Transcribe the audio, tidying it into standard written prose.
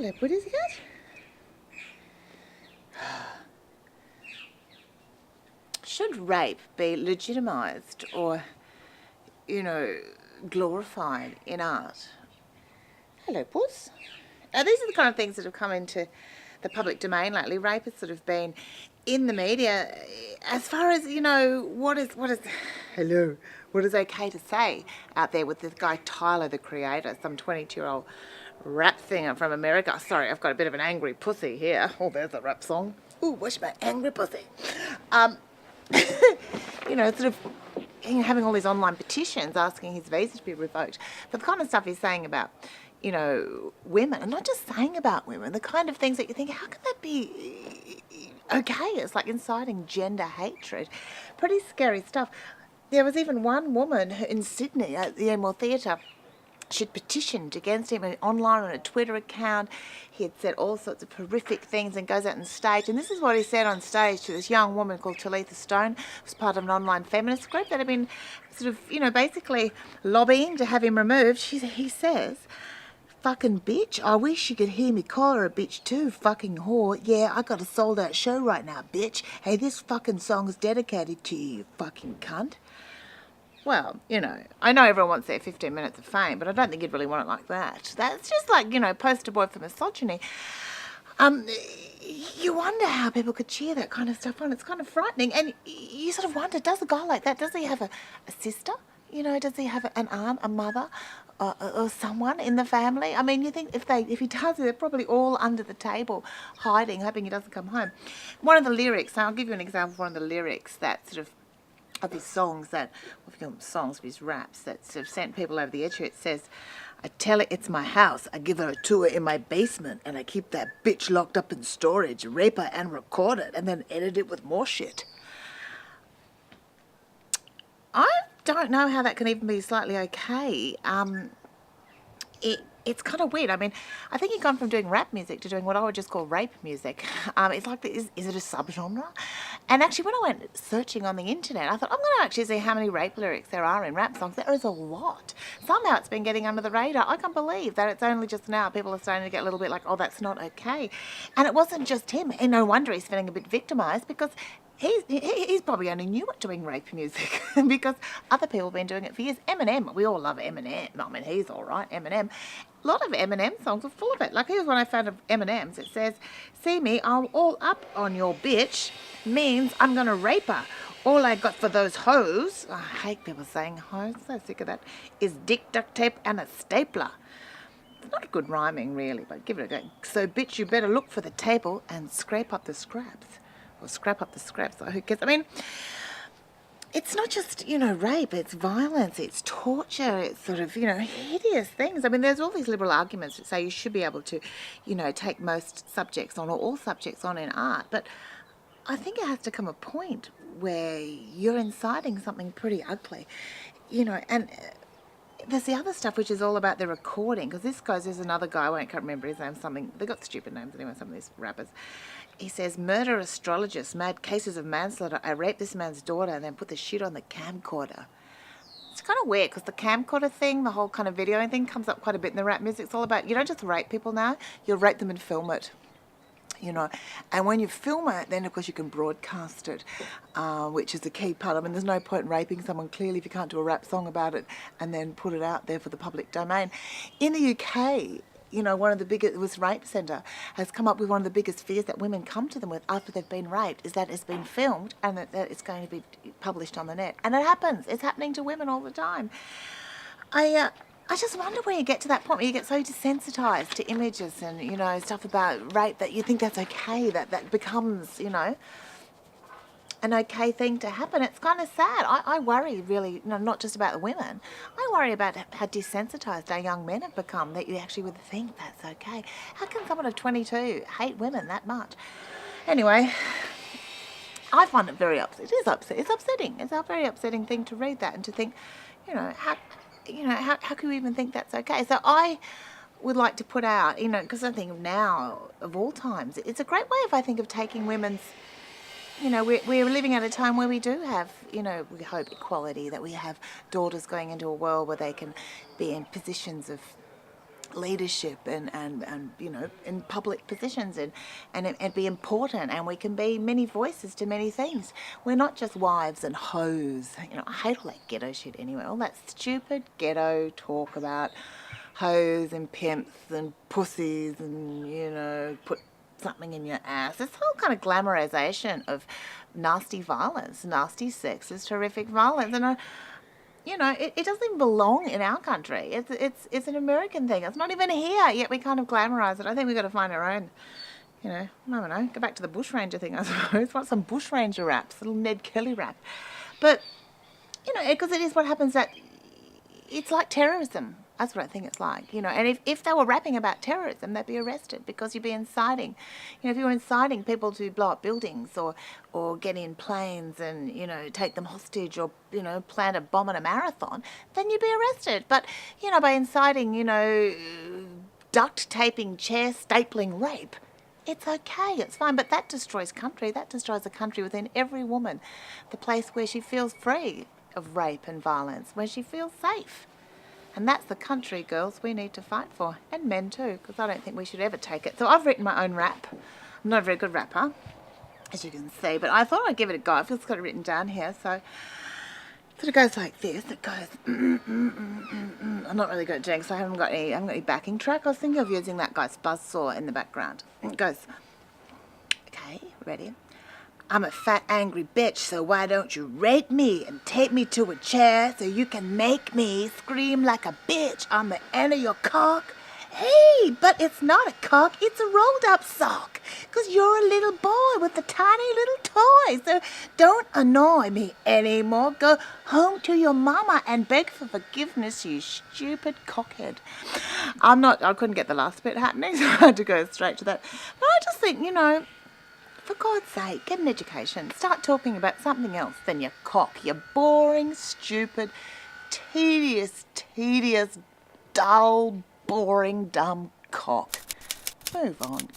Hello, pussycat. Should rape be legitimised or, glorified in art? Hello, puss. These are the kind of things that have come into the public domain lately. Rape has sort of been in the media as far as, what is okay to say out there with this guy Tyler, the Creator, some 22-year-old rap singer from America. Sorry, I've got a bit of an angry pussy here. Oh, there's a rap song. Ooh, what's my angry pussy? Sort of having all these online petitions asking his visa to be revoked. But the kind of stuff he's saying about, women, and not just saying about women, the kind of things that you think, how can that be okay? It's like inciting gender hatred. Pretty scary stuff. There was even one woman in Sydney at the Amore Theatre. She'd petitioned against him online on a Twitter account. He had said all sorts of horrific things and goes out on stage. And this is what he said on stage to this young woman called Talitha Stone, who was part of an online feminist group that had been sort of, basically lobbying to have him removed. He says, "Fucking bitch, I wish you could hear me call her a bitch too, fucking whore. Yeah, I got a sold out show right now, bitch. Hey, this fucking song's dedicated to you, you fucking cunt." Well, I know everyone wants their 15 minutes of fame, but I don't think you'd really want it like that. That's just like, poster boy for misogyny. You wonder how people could cheer that kind of stuff on. It's kind of frightening. And you sort of wonder, does a guy like that, does he have a sister? Does he have an aunt, a mother, or someone in the family? I mean, you think if he does, they're probably all under the table, hiding, hoping he doesn't come home. One of the lyrics, I'll give you an example of one of the lyrics that sort of his songs that, well, if you call them songs, but his raps that sort of sent people over the edge here. It says, "I tell her it's my house, I give her a tour in my basement, and I keep that bitch locked up in storage, rape her and record it, and then edit it with more shit." I don't know how that can even be slightly okay. It's kind of weird. I mean, I think he's gone from doing rap music to doing what I would just call rape music. It's like, is it a subgenre? And actually, when I went searching on the internet, I thought, I'm going to actually see how many rape lyrics there are in rap songs. There is a lot. Somehow it's been getting under the radar. I can't believe that it's only just now people are starting to get a little bit like, oh, that's not okay. And it wasn't just him. And no wonder he's feeling a bit victimised, because he's probably only new at doing rape music because other people have been doing it for years. Eminem, we all love Eminem. I mean, he's all right, Eminem. A lot of Eminem songs are full of it. Like, here's one I found of Eminem's. It says, "See me, I'm all up on your bitch, means I'm going to rape her. All I got for those hoes," I hate people saying hoes, so sick of that, "is dick, duct tape, and a stapler." It's not good rhyming, really, but give it a go. "So, bitch, you better look for the table and scrape up the scraps." Or scrap up the scraps. Who cares? I mean, it's not just, rape, it's violence, it's torture, it's sort of, hideous things. I mean, there's all these liberal arguments that say you should be able to, take most subjects on, or all subjects on in art. But I think it has to come a point where you're inciting something pretty ugly, and there's the other stuff which is all about the recording, because there's another guy, I can't remember his name, they got stupid names anyway, some of these rappers. He says, "Murder astrologist, mad cases of manslaughter. I raped this man's daughter and then put the shit on the camcorder." It's kind of weird, because the camcorder thing, the whole kind of videoing thing, comes up quite a bit in the rap music. It's all about, you don't just rape people now, you'll rape them and film it. And when you film it, then of course you can broadcast it, which is a key part. I mean, there's no point in raping someone, clearly, if you can't do a rap song about it and then put it out there for the public domain. In the UK, one of the biggest, this rape centre has come up with one of the biggest fears that women come to them with after they've been raped, is that it's been filmed and that it's going to be published on the net. And it happens. It's happening to women all the time. I just wonder when you get to that point where you get so desensitised to images and, stuff about rape that you think that's okay, that becomes, an okay thing to happen. It's kind of sad. I worry, really, not just about the women. I worry about how desensitised our young men have become, that you actually would think that's okay. How can someone of 22 hate women that much? Anyway, I find it very upsetting. It is upsetting. It's upsetting. It's a very upsetting thing to read that and to think, how can we even think that's okay? So I would like to put out, because I think now, of all times, it's a great way, I think, of taking women's, we're living at a time where we do have, we hope, equality, that we have daughters going into a world where they can be in positions of leadership and you know, in public positions and be important, and we can be many voices to many things. We're not just wives and hoes. You know, I hate all that ghetto shit anyway. All that stupid ghetto talk about hoes and pimps and pussies and, you know, put something in your ass. This whole kind of glamorization of nasty violence, nasty sex is horrific violence. And you know, it doesn't even belong in our country. It's an American thing. It's not even here, yet we kind of glamorize it. I think we've got to find our own, you know, I don't know, go back to the bushranger thing, I suppose. Want some bushranger raps, little Ned Kelly rap. But, you know, because it is what happens, that it's like terrorism. That's what I think it's like, you know. And if they were rapping about terrorism, they'd be arrested, because you'd be inciting. You know, if you were inciting people to blow up buildings or get in planes and, you know, take them hostage, or, you know, plant a bomb in a marathon, then you'd be arrested. But, you know, by inciting, you know, duct taping, chair stapling rape, it's okay, it's fine. But that destroys country. That destroys a country within every woman. The place where she feels free of rape and violence, where she feels safe. And that's the country, girls, we need to fight for. And men too, because I don't think we should ever take it. So I've written my own rap. I'm not a very good rapper, as you can see, but I thought I'd give it a go. I've just got it written down here. So it goes like this. It goes, I'm not really good at doing, so I haven't got any backing track. I was thinking of using that guy's buzzsaw in the background. It goes, okay, ready? I'm a fat, angry bitch, so why don't you rape me and take me to a chair so you can make me scream like a bitch on the end of your cock? Hey, but it's not a cock, it's a rolled up sock, 'cause you're a little boy with a tiny little toy, so don't annoy me anymore. Go home to your mama and beg for forgiveness, you stupid cockhead. I couldn't get the last bit happening, so I had to go straight to that. But I just think, you know, for God's sake, get an education. Start talking about something else than your cock. You boring, stupid, tedious, dull, boring, dumb cock. Move on.